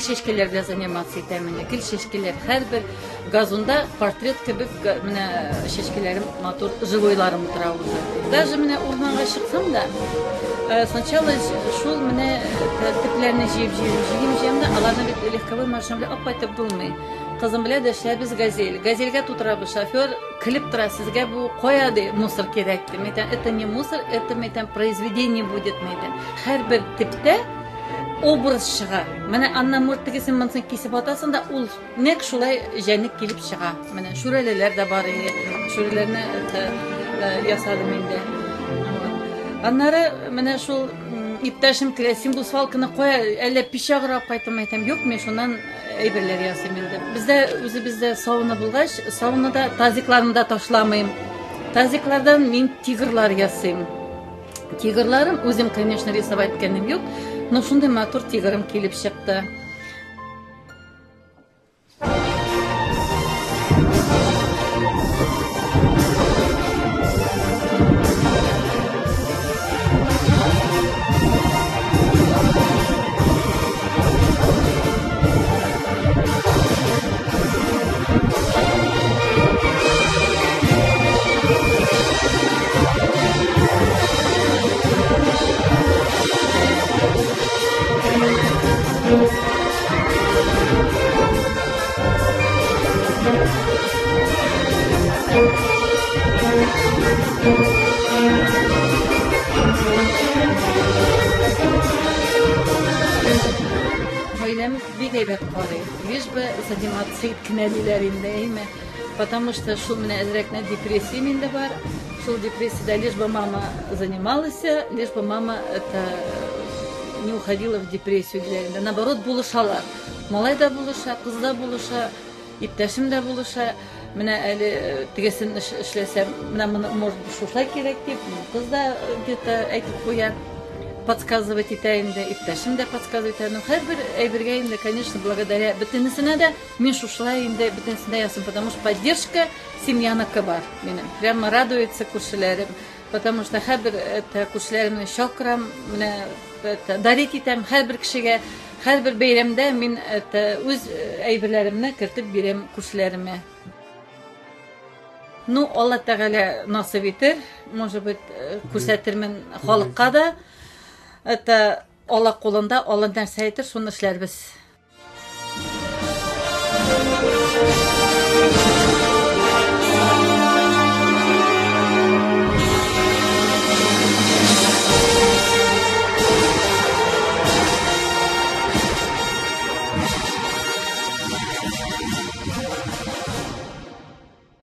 шешкелерде заниматься итәм инде. Гел шешкелер һәрбер газонда портрет кебек менә шешкеләрем матур живойларым тора уже. Даже менә урманга чыксам да, сначала шул менә төпләрне җыеп да, аларны бит легковой машина белән алып кайтып булмый. Кызым белән дә эшләбез газель. Газельгә тутырабыз, шофер килеп тора, сезгә бу кая ди, мусор кирәк ди. Мәйтәм, это не мусор, это мәйтәм произведение будет мәйтәм. Һәрбер типтә образ чыга. Менә аннан муртыгысын монсын кисеп атасын да, ул нәкъ шулай җәнник килеп чыга. Менә шүрәлеләр дә бар иде. Шүрәләрне ясадым инде. Аннары менә шул иптәшем килә, син бу свалканы кая, әллә пичагырап кайтам әйтәм. Юк, мен шуннан әйберләр ясыйм инде. Бездә үзебездә сауна булгач, саунада тазикларны да ташламыйм. Тазиклардан мин тигрлар ясыйм. Тигрларым үзем, конечно, рисовать иткәнем юк, но шундай матур тигрым килеп чыкты. Гаиләм бик әйбәт карый. Лишь бы заниматься иткәннәрендә, потому что шул менә әзрәкне депрессия миндә бар. Шул депрессиядә лишь бы мама занималась, лишь бы мама не уходила в депрессию. Наоборот, булышалар. Малай да булыша, кыз да булыша, иптәшем дә булыша. Менә әле тегесен эшләсәм, менә моны может шушлай кирәк дип, кыз да где-то әйтеп куя. Подсказывать итә инде, иптәшем дә подсказывать итә. Һәрбер әйбергә инде, конечно, благодаря бөтенесенә дә мин шушлай инде бөтенесенә ясым, потому что поддержка семьяныкы бар минем. Прямо радуется күршеләрем, потому что һәрбер күршеләремне чакырам, менә дарит итәм һәрбер кешегә, һәрбер бәйрәмдә мин үз әйберләремне кертеп бирәм күршеләремә. Ну, Алла Тәгалә насыйп итер, может быть, күрсәтермен халыкка да. Это Алла кулында, Алла нәрсә әйтер, шуны эшләрбез.